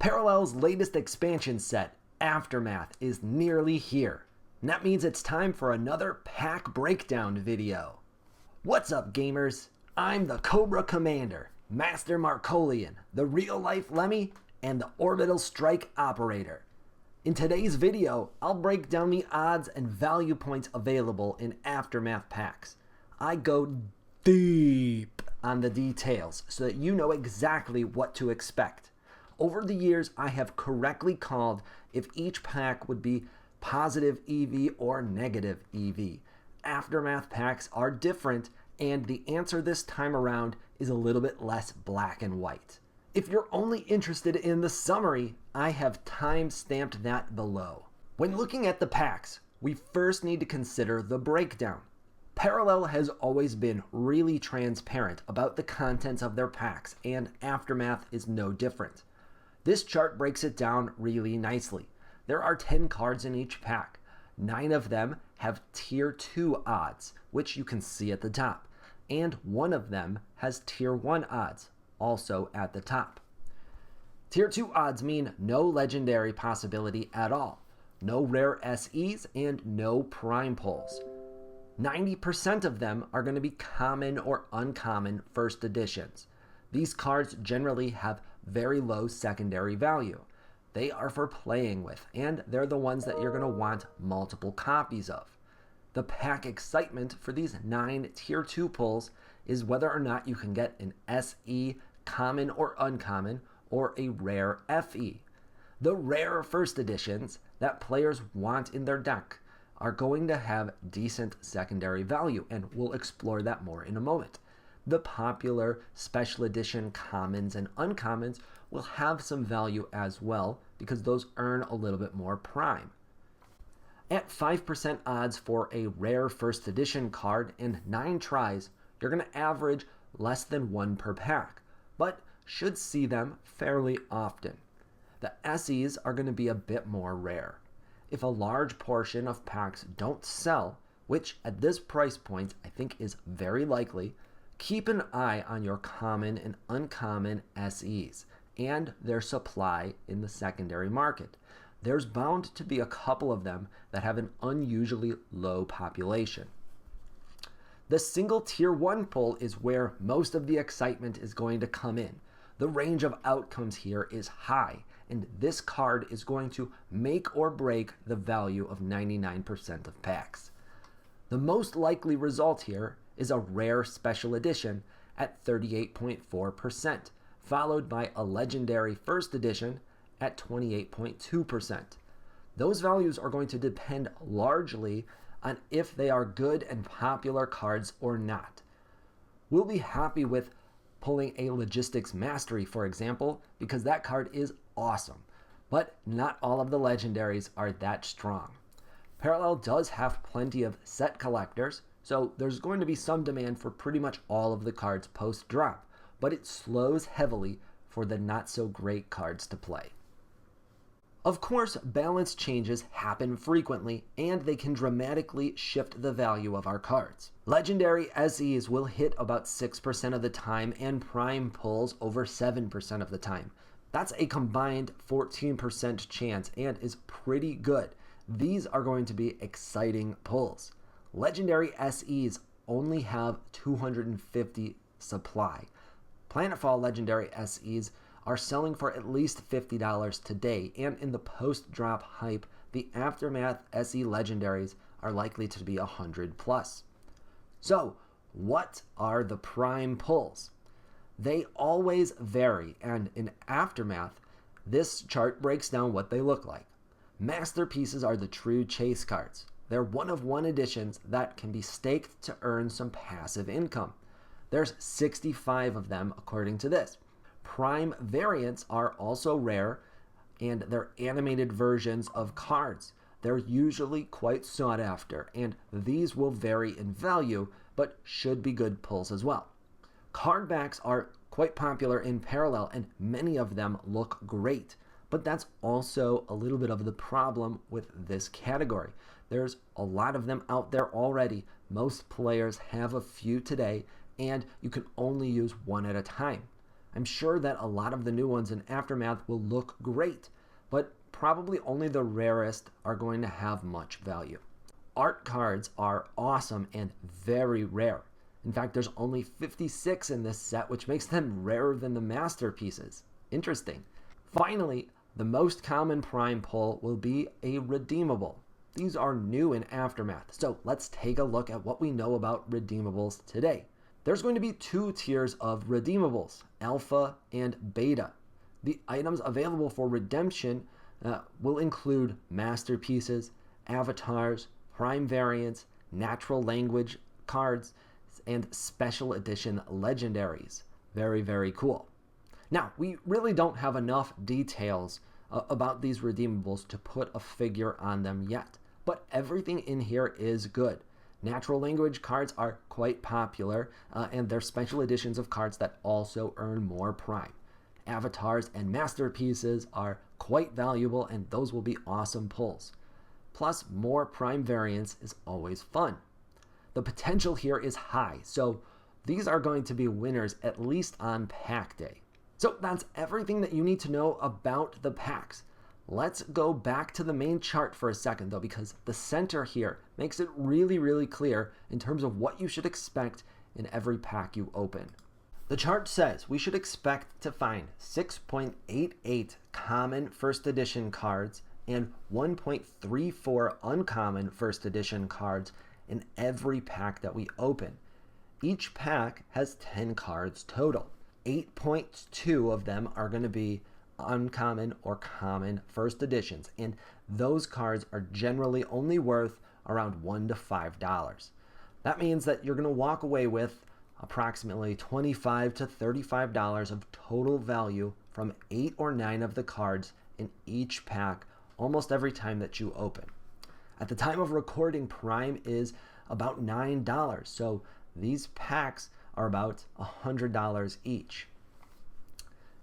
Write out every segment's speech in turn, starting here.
Parallel's latest expansion set, Aftermath, is nearly here. And that means it's time for another pack breakdown video. What's up, gamers? I'm the Cobra Commander, Master Markolian, the real-life Lemmy, and the Orbital Strike Operator. In today's video, I'll break down the odds and value points available in Aftermath packs. I go deep on the details so that you know exactly what to expect. Over the years, I have correctly called if each pack would be positive EV or negative EV. Aftermath packs are different, and the answer this time around is a little bit less black and white. If you're only interested in the summary, I have time-stamped that below. When looking at the packs, we first need to consider the breakdown. Parallel has always been really transparent about the contents of their packs, and Aftermath is no different. This chart breaks it down really nicely. There are 10 cards in each pack. 9 of them have Tier 2 odds, which you can see at the top, and 1 of them has Tier 1 odds, also at the top. Tier 2 odds mean no legendary possibility at all, no rare SEs, and no prime pulls. 90% of them are going to be common or uncommon first editions. These cards generally have very low secondary value. They are for playing with, and they're the ones that you're going to want multiple copies of. The pack excitement for these 9 Tier 2 pulls is whether or not you can get an SE, common or uncommon, or a rare FE. The rare first editions that players want in their deck are going to have decent secondary value, and we'll explore that more in a moment. The popular special edition commons and uncommons will have some value as well because those earn a little bit more prime. At 5% odds for a rare first edition card in 9 tries, you're going to average less than 1 per pack, but should see them fairly often. The SEs are going to be a bit more rare. If a large portion of packs don't sell, which at this price point I think is very likely, keep an eye on your common and uncommon SEs and their supply in the secondary market. There's bound to be a couple of them that have an unusually low population. The single Tier 1 pull is where most of the excitement is going to come in. The range of outcomes here is high, and this card is going to make or break the value of 99% of packs. The most likely result here is a rare special edition at 38.4%, followed by a legendary first edition at 28.2%. Those values are going to depend largely on if they are good and popular cards or not. We'll be happy with pulling a Logistics Mastery, for example, because that card is awesome, but not all of the legendaries are that strong. Parallel does have plenty of set collectors, so there's going to be some demand for pretty much all of the cards post-drop, but it slows heavily for the not-so-great cards to play. Of course, balance changes happen frequently, and they can dramatically shift the value of our cards. Legendary SEs will hit about 6% of the time, and prime pulls over 7% of the time. That's a combined 14% chance and is pretty good. These are going to be exciting pulls. Legendary SEs only have 250 supply. Planetfall Legendary SEs are selling for at least $50 today, and in the post-drop hype, the Aftermath SE Legendaries are likely to be 100 plus. So, what are the prime pulls? They always vary, and in Aftermath, this chart breaks down what they look like. Masterpieces are the true chase cards. They're one-of-one editions that can be staked to earn some passive income. There's 65 of them according to this. Prime variants are also rare, and they're animated versions of cards. They're usually quite sought after, and these will vary in value, but should be good pulls as well. Card backs are quite popular in Parallel, and many of them look great, but that's also a little bit of the problem with this category. There's a lot of them out there already. Most players have a few today, and you can only use one at a time. I'm sure that a lot of the new ones in Aftermath will look great, but probably only the rarest are going to have much value. Art cards are awesome and very rare. In fact, there's only 56 in this set, which makes them rarer than the masterpieces. Interesting. Finally, the most common prime pull will be a redeemable. These are new in Aftermath, so let's take a look at what we know about redeemables today. There's going to be two tiers of redeemables, alpha and beta. The items available for redemption will include masterpieces, avatars, prime variants, natural language cards, and special edition legendaries. Very, very cool. Now, we really don't have enough details about these redeemables to put a figure on them yet, but everything in here is good. Natural language cards are quite popular, and they're special editions of cards that also earn more prime. Avatars and masterpieces are quite valuable, and those will be awesome pulls. Plus, more prime variants is always fun. The potential here is high, so these are going to be winners at least on pack day. So that's everything that you need to know about the packs. Let's go back to the main chart for a second though, because the center here makes it really, really clear in terms of what you should expect in every pack you open. The chart says we should expect to find 6.88 common first edition cards and 1.34 uncommon first edition cards in every pack that we open. Each pack has 10 cards total. 8.2 of them are going to be uncommon or common first editions, and those cards are generally only worth around $1 to $5. That means that you're going to walk away with approximately $25 to $35 of total value from 8 or 9 of the cards in each pack almost every time that you open. At the time of recording, Prime is about $9, so these packs are about $100 each.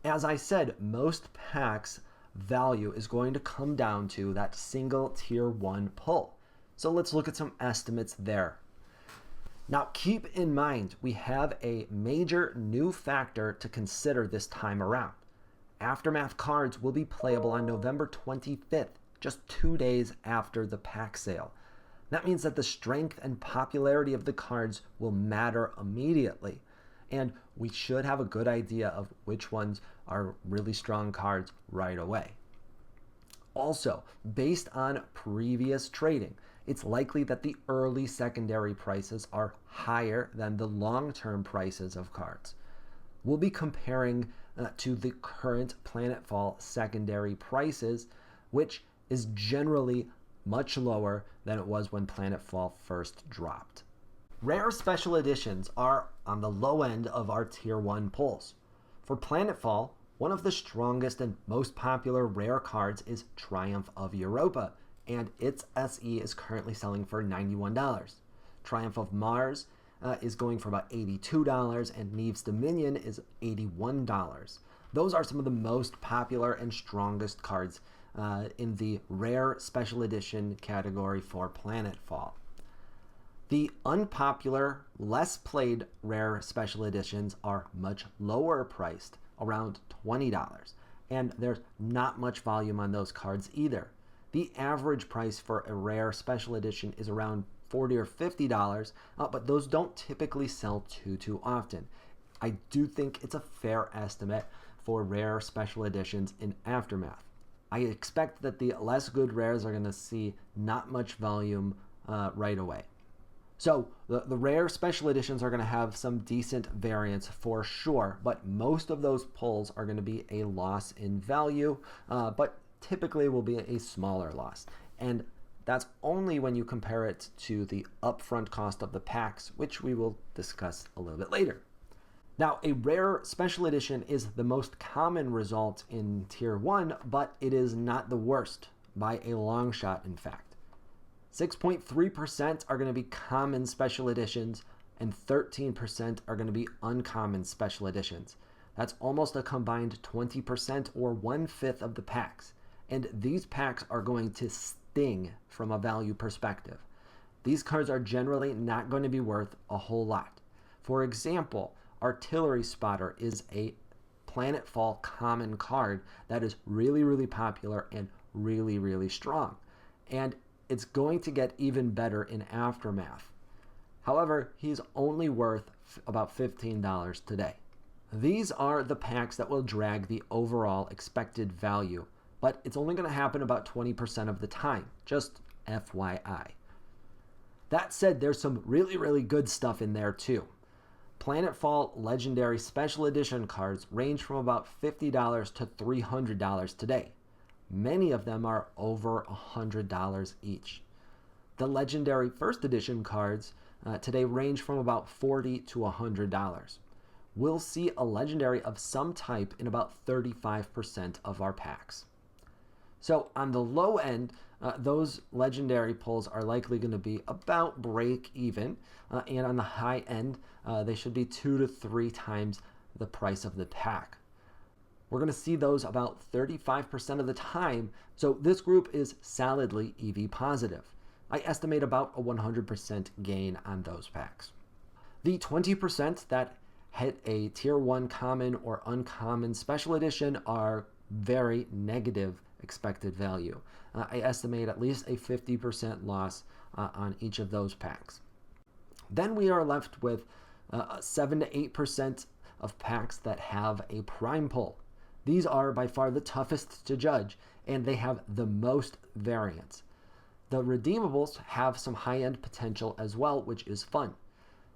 As I said, most packs value is going to come down to that single tier 1 pull. So let's look at some estimates there. Now keep in mind, we have a major new factor to consider this time around. Aftermath cards will be playable on November 25th, just 2 days after the pack sale. That means that the strength and popularity of the cards will matter immediately, and we should have a good idea of which ones are really strong cards right away. Also, based on previous trading, it's likely that the early secondary prices are higher than the long-term prices of cards. We'll be comparing to the current Planetfall secondary prices, which is generally much lower than it was when Planetfall first dropped. Rare special editions are on the low end of our tier 1 pulls. For Planetfall, one of the strongest and most popular rare cards is Triumph of Europa, and its SE is currently selling for $91. Triumph of Mars is going for about $82, and Neve's Dominion is $81. Those are some of the most popular and strongest cards in the rare special edition category for Planetfall. The unpopular, less played rare special editions are much lower priced, around $20, and there's not much volume on those cards either. The average price for a rare special edition is around $40 or $50, but those don't typically sell too often. I do think it's a fair estimate for rare special editions in Aftermath. I expect that the less good rares are going to see not much volume right away. So the rare special editions are going to have some decent variants for sure, but most of those pulls are going to be a loss in value, but typically will be a smaller loss. And that's only when you compare it to the upfront cost of the packs, which we will discuss a little bit later. Now, a rare special edition is the most common result in Tier 1, but it is not the worst, by a long shot, in fact. 6.3% are going to be common special editions, and 13% are going to be uncommon special editions. That's almost a combined 20% or 1/5 of the packs. And these packs are going to sting from a value perspective. These cards are generally not going to be worth a whole lot. For example, Artillery Spotter is a Planetfall common card that is really popular and really strong. And it's going to get even better in Aftermath. However, he's only worth about $15 today. These are the packs that will drag the overall expected value, but it's only going to happen about 20% of the time, just FYI. That said, there's some really good stuff in there too. Planetfall Legendary Special Edition cards range from about $50 to $300 today. Many of them are over $100 each. The Legendary First Edition cards today range from about $40 to $100. We'll see a Legendary of some type in about 35% of our packs. So on the low end, those Legendary pulls are likely going to be about break even, and on the high end, they should be 2 to 3 times the price of the pack. We're going to see those about 35% of the time, so this group is solidly EV positive. I estimate about a 100% gain on those packs. The 20% that hit a Tier 1 common or uncommon special edition are very negative expected value. I estimate at least a 50% loss on each of those packs. Then we are left with 7 to 8% of packs that have a prime pull. These are by far the toughest to judge, and they have the most variance. The redeemables have some high-end potential as well, which is fun.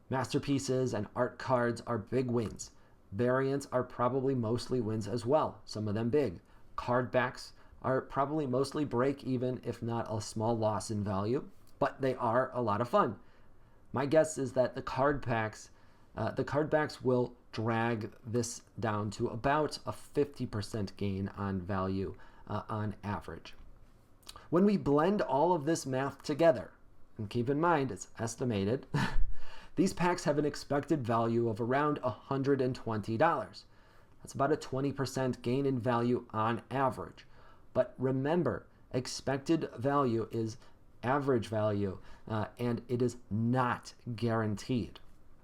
Masterpieces and art cards are big wins. Variants are probably mostly wins as well, some of them big. Card backs are probably mostly break even, if not a small loss in value, but they are a lot of fun. My guess is that the card backs will drag this down to about a 50% gain on value on average. When we blend all of this math together, and keep in mind it's estimated, these packs have an expected value of around $120. That's about a 20% gain in value on average. But remember, expected value is average value, and it is not guaranteed.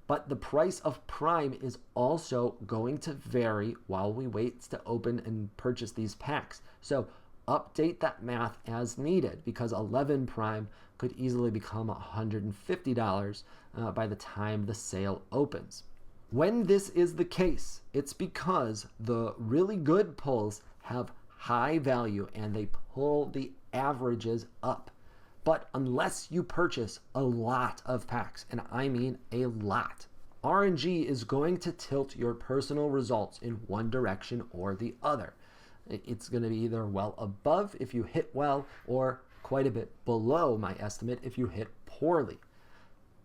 But the price of Prime is also going to vary while we wait to open and purchase these packs. So update that math as needed, because 11 Prime could easily become $150 by the time the sale opens. When this is the case, it's because the really good pulls have high value and they pull the averages up. But unless you purchase a lot of packs, and I mean a lot, RNG is going to tilt your personal results in one direction or the other. It's going to be either well above if you hit well, or quite a bit below my estimate if you hit poorly.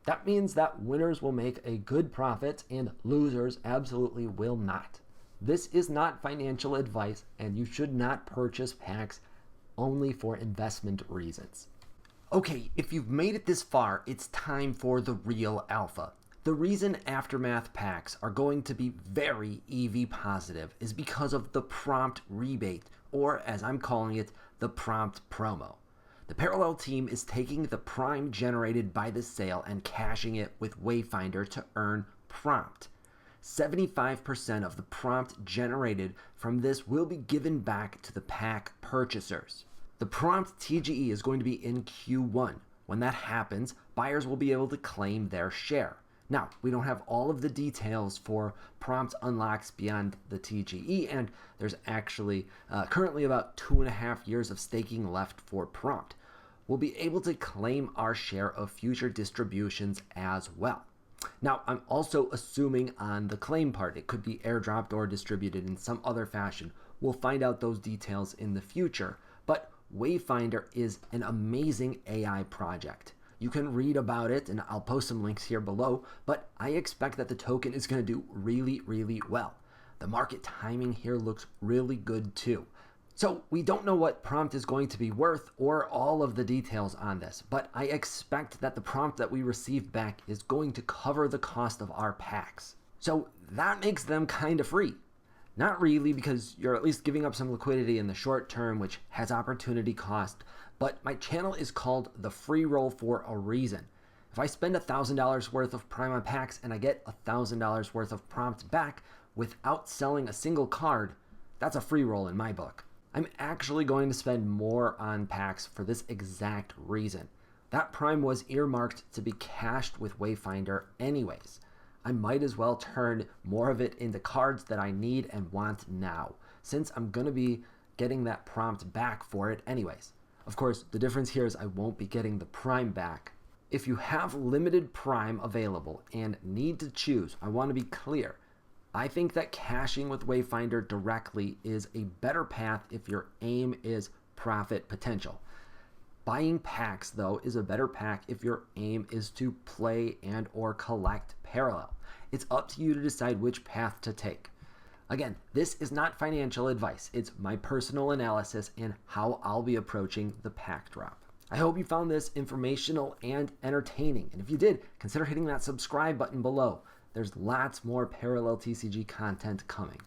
That means that winners will make a good profit and losers absolutely will not. This is not financial advice, and you should not purchase packs only for investment reasons. Okay, if you've made it this far, it's time for the real alpha. The reason Aftermath packs are going to be very EV positive is because of the prompt rebate, or as I'm calling it, the prompt promo. The Parallel team is taking the Prime generated by the sale and cashing it with Wayfinder to earn prompt. 75% of the prompt generated from this will be given back to the pack purchasers. The prompt TGE is going to be in Q1. When that happens, buyers will be able to claim their share. Now, we don't have all of the details for prompt unlocks beyond the TGE, and there's actually currently about 2.5 years of staking left for prompt. We'll be able to claim our share of future distributions as well. Now, I'm also assuming on the claim part, it could be airdropped or distributed in some other fashion. We'll find out those details in the future, but Wayfinder is an amazing AI project. You can read about it, and I'll post some links here below, but I expect that the token is going to do really well. The market timing here looks really good too. So we don't know what prompt is going to be worth or all of the details on this, but I expect that the prompt that we receive back is going to cover the cost of our packs. So that makes them kind of free. Not really, because you're at least giving up some liquidity in the short term, which has opportunity cost, but my channel is called the Freeroll for a reason. If I spend $1,000 worth of Prime on packs and I get $1,000 worth of prompt back, without selling a single card, that's a free roll in my book. I'm actually going to spend more on packs for this exact reason. That prime was earmarked to be cashed with Wayfinder anyways. I might as well turn more of it into cards that I need and want now, since I'm going to be getting that prompt back for it anyways. Of course, the difference here is I won't be getting the prime back. If you have limited prime available and need to choose, I want to be clear. I think that cashing with Wayfinder directly is a better path if your aim is profit potential. Buying packs, though, is a better pack if your aim is to play and or collect parallel. It's up to you to decide which path to take. Again, this is not financial advice. It's my personal analysis and how I'll be approaching the pack drop. I hope you found this informational and entertaining. And if you did, consider hitting that subscribe button below. There's lots more parallel TCG content coming.